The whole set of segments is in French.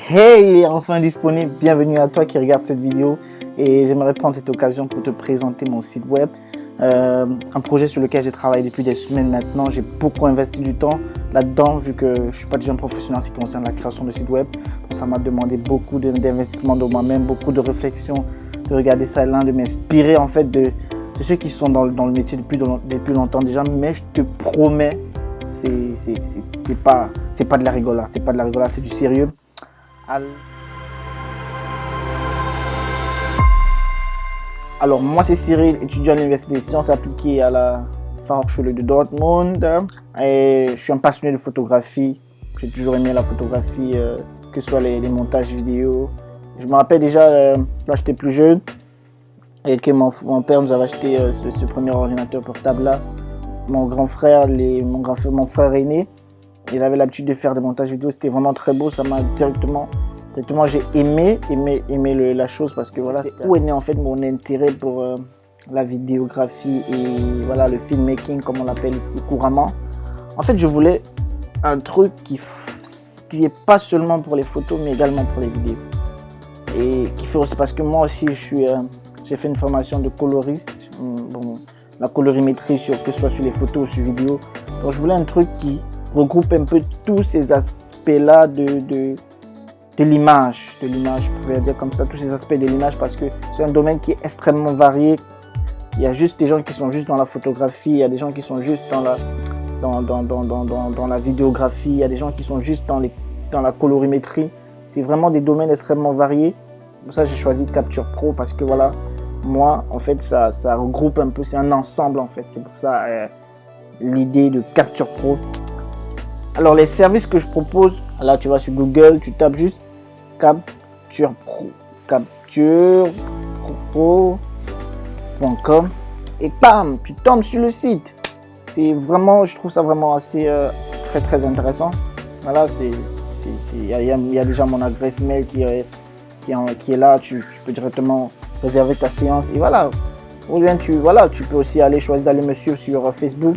Hey, il est enfin disponible. Bienvenue à toi qui regarde cette vidéo. Et j'aimerais prendre cette occasion pour te présenter mon site web. Un projet sur lequel j'ai travaillé depuis des semaines maintenant. J'ai beaucoup investi du temps là-dedans vu que je ne suis pas déjà un professionnel en ce qui concerne la création de sites web. Donc ça m'a demandé beaucoup d'investissement de moi-même, beaucoup de réflexion, de regarder ça et là, de m'inspirer en fait de ceux qui sont dans le métier depuis longtemps déjà. Mais je te promets, c'est pas de la rigolade. C'est pas de la rigolade, c'est du sérieux. Alors moi c'est Cyril, étudiant à l'Université des sciences appliquées à la Fachhochschule de Dortmund et je suis un passionné de photographie. J'ai toujours aimé la photographie, que ce soit les montages vidéo. Je me rappelle déjà quand j'étais plus jeune et que mon père nous avait acheté ce premier ordinateur portable là. Mon frère aîné, il avait l'habitude de faire des montages vidéo, c'était vraiment très beau, ça m'a directement j'ai aimé la chose parce que voilà, c'est où est né en fait mon intérêt pour la vidéographie et voilà le filmmaking comme on l'appelle ici couramment. En fait, je voulais un truc qui est pas seulement pour les photos mais également pour les vidéos et qui fait aussi parce que moi aussi j'ai fait une formation de coloriste, bon, la colorimétrie que ce soit sur les photos ou sur vidéo. Donc je voulais un truc qui regroupe un peu tous ces aspects-là de l'image, je pouvais dire comme ça, tous ces aspects de l'image parce que c'est un domaine qui est extrêmement varié. Il y a juste des gens qui sont juste dans la photographie, il y a des gens qui sont juste dans la vidéographie, il y a des gens qui sont juste dans la colorimétrie. C'est vraiment des domaines extrêmement variés. Pour ça, j'ai choisi Capture Pro parce que voilà, moi, en fait, ça regroupe un peu, c'est un ensemble en fait. C'est pour ça l'idée de Capture Pro. Alors les services que je propose, là tu vas sur Google, tu tapes juste Capture Pro.com et bam, tu tombes sur le site. C'est vraiment, je trouve ça vraiment assez très intéressant. Voilà, il y a déjà mon adresse mail qui est là, tu peux directement réserver ta séance et voilà. Ou bien tu peux aussi aller choisir d'aller me suivre sur Facebook.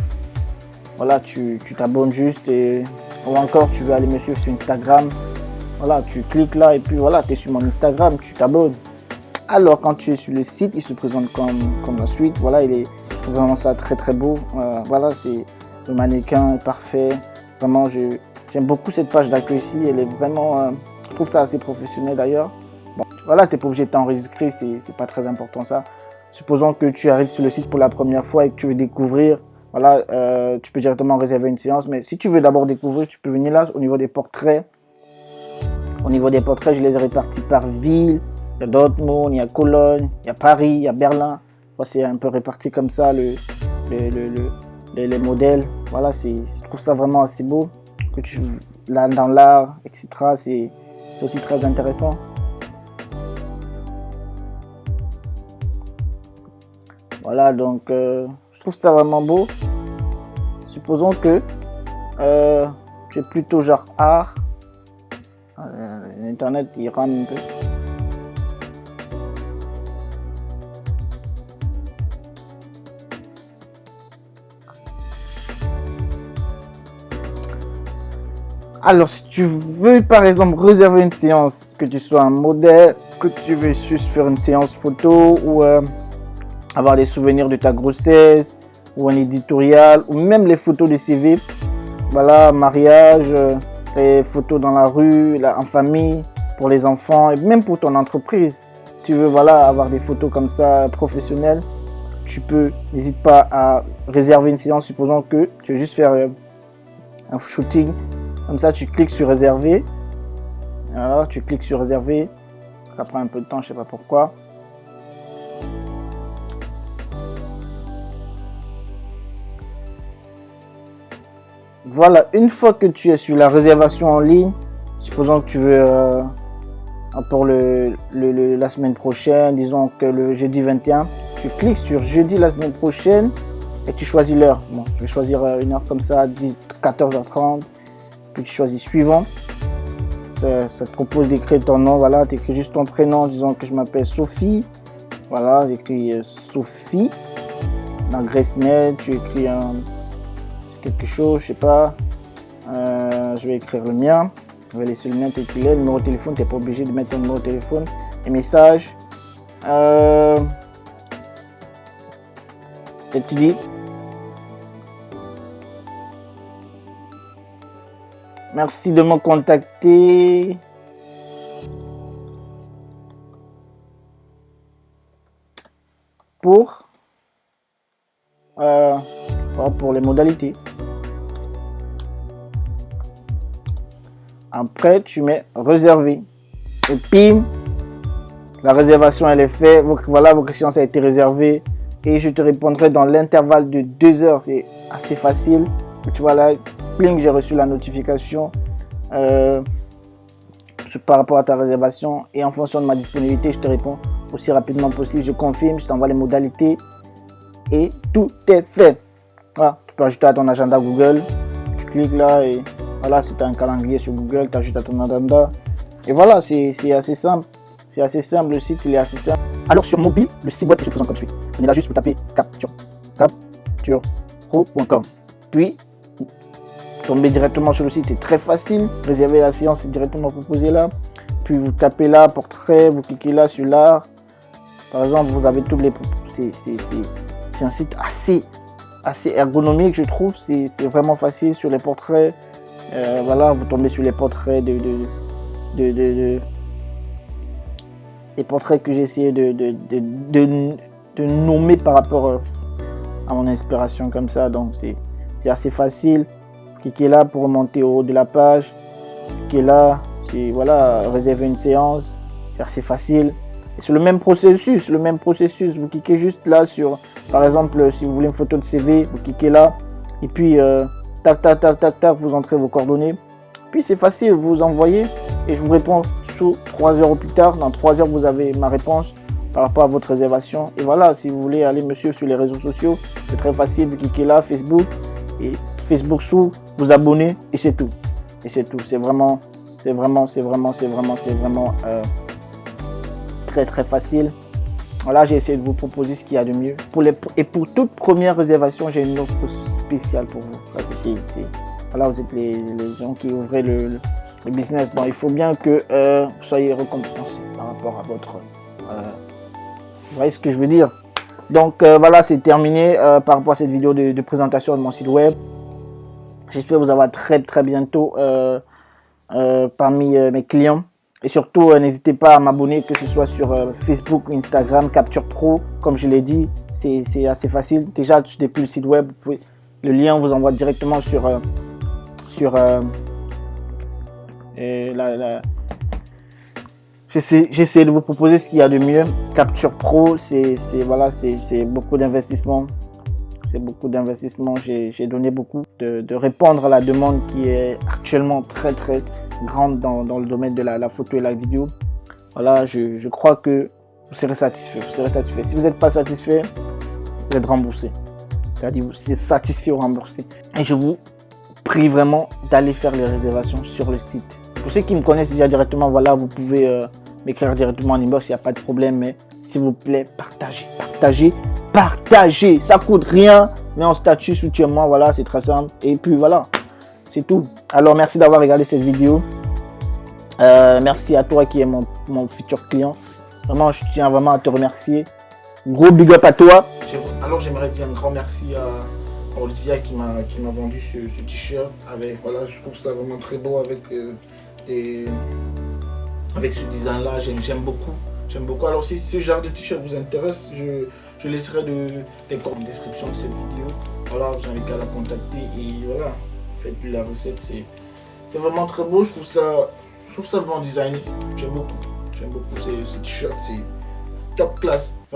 Voilà, tu t'abonnes juste ou encore tu veux aller me suivre sur Instagram. Voilà, tu cliques là et puis voilà, tu es sur mon Instagram, tu t'abonnes. Alors quand tu es sur le site, il se présente comme la suite. Voilà, je trouve vraiment ça très beau. Voilà, c'est le mannequin est parfait. Vraiment, j'aime beaucoup cette page d'accueil ici. Elle est vraiment, je trouve ça assez professionnel d'ailleurs. Bon, voilà, tu n'es pas obligé de t'enregistrer, c'est pas très important ça. Supposons que tu arrives sur le site pour la première fois et que tu veux découvrir. Voilà, tu peux directement réserver une séance. Mais si tu veux d'abord découvrir, tu peux venir là au niveau des portraits. Au niveau des portraits, je les ai répartis par ville. Il y a Dortmund, il y a Cologne, il y a Paris, il y a Berlin. C'est un peu réparti comme ça les modèles. Voilà, je trouve ça vraiment assez beau. Là, dans l'art, etc. C'est aussi très intéressant. Voilà, donc je trouve ça vraiment beau. Supposons que tu es plutôt genre art. Internet il rame un peu. Alors si tu veux par exemple réserver une séance, que tu sois un modèle, que tu veux juste faire une séance photo ou avoir des souvenirs de ta grossesse ou un éditorial ou même les photos de CV, voilà, mariage, les photos dans la rue, en famille, pour les enfants et même pour ton entreprise. Si tu veux voilà, avoir des photos comme ça professionnelles, tu peux, n'hésite pas à réserver une séance. Supposons que tu veux juste faire un shooting, comme ça tu cliques sur réserver. Alors tu cliques sur réserver, ça prend un peu de temps, je sais pas pourquoi. Voilà, une fois que tu es sur la réservation en ligne, supposons que tu veux pour la semaine prochaine, disons que le jeudi 21, tu cliques sur jeudi la semaine prochaine et tu choisis l'heure. Bon, je vais choisir une heure comme ça, 14h30, puis tu choisis suivant. Ça te propose d'écrire ton nom, voilà, tu écris juste ton prénom, disons que je m'appelle Sophie. Voilà, j'écris Sophie. L'adresse mail, tu écris quelque chose, je sais pas. Je vais écrire le mien. Je vais laisser le mien tel qu'il est. Le numéro de téléphone, tu n'es pas obligé de mettre ton numéro de téléphone. Les messages. Et tu dis merci de me contacter. Pour les modalités. Après, tu mets réservé. Et pim, la réservation elle est faite. Voilà, votre séance a été réservée. Et je te répondrai dans l'intervalle de 2 heures. C'est assez facile. Tu vois là, ping, j'ai reçu la notification par rapport à ta réservation. Et en fonction de ma disponibilité, je te réponds aussi rapidement possible. Je confirme, je t'envoie les modalités. Et tout est fait. Voilà, tu peux ajouter à ton agenda Google. Tu cliques là et voilà, si tu as un calendrier sur Google, tu ajoutes à ton agenda. Et voilà, c'est assez simple. C'est assez simple, le site il est assez simple. Alors sur mobile, le site web se présente comme suit. On est là juste pour taper capturepro.com. Puis, tomber directement sur le site, c'est très facile. Réserver la séance, c'est directement proposé là. Puis vous tapez là, portrait, vous cliquez là sur l'art. Par exemple, vous avez tous les... C'est un site assez ergonomique, je trouve. C'est vraiment facile sur les portraits. Voilà, vous tombez sur les portraits des portraits que j'ai essayé de nommer par rapport à mon inspiration comme ça. Donc c'est assez facile. Cliquez là pour remonter au haut de la page. Cliquez là, voilà, réserver une séance. C'est assez facile. C'est le même processus, Vous cliquez juste là sur, par exemple, si vous voulez une photo de CV, vous cliquez là. Et puis, tac, vous entrez vos coordonnées. Puis c'est facile, vous envoyez et je vous réponds sous 3 heures au plus tard. Dans 3 heures, vous avez ma réponse par rapport à votre réservation. Et voilà, si vous voulez aller me suivre sur les réseaux sociaux, c'est très facile. Vous cliquez là, Facebook, et Facebook s'ouvre, vous abonnez et c'est tout. Et c'est tout. C'est vraiment très facile. Voilà, j'ai essayé de vous proposer ce qu'il y a de mieux. Et pour toute première réservation, j'ai une offre spéciale pour vous. Voilà, vous êtes les gens qui ouvrent le business. Bon, il faut bien que vous soyez récompensés par rapport à votre... vous voyez ce que je veux dire? Donc voilà, c'est terminé par rapport à cette vidéo de présentation de mon site web. J'espère vous avoir très bientôt parmi mes clients. Et surtout, n'hésitez pas à m'abonner, que ce soit sur Facebook ou Instagram, Capture Pro. Comme je l'ai dit, c'est assez facile. Déjà, depuis le site web, le lien vous envoie directement sur J'essaie de vous proposer ce qu'il y a de mieux. Capture Pro, c'est beaucoup d'investissement. C'est beaucoup d'investissement. J'ai donné beaucoup de répondre à la demande qui est actuellement très grande dans le domaine de la photo et la vidéo. Voilà, je crois que vous serez satisfait. Si vous n'êtes pas satisfait, vous êtes remboursé. C'est-à-dire vous êtes satisfait ou remboursé. Et je vous prie vraiment d'aller faire les réservations sur le site. Pour ceux qui me connaissent déjà directement, voilà, vous pouvez m'écrire directement en inbox, il n'y a pas de problème. Mais s'il vous plaît, partagez. Ça coûte rien, mais en statut, soutiens-moi, voilà, c'est très simple. Et puis voilà, c'est tout. Alors merci d'avoir regardé cette vidéo. Merci à toi qui est mon futur client. Vraiment, je tiens vraiment à te remercier. Gros big up à toi. Alors j'aimerais dire un grand merci à Olivia qui m'a vendu ce t-shirt. Voilà, je trouve ça vraiment très beau avec ce design là. J'aime beaucoup. Alors si ce genre de t-shirt vous intéresse, je laisserai les coordonnées en description de cette vidéo. Voilà, vous n'avez qu'à la contacter et voilà, faites-lui la recette. C'est vraiment très beau, je trouve ça vraiment designé. J'aime beaucoup ce t-shirt, c'est top classe.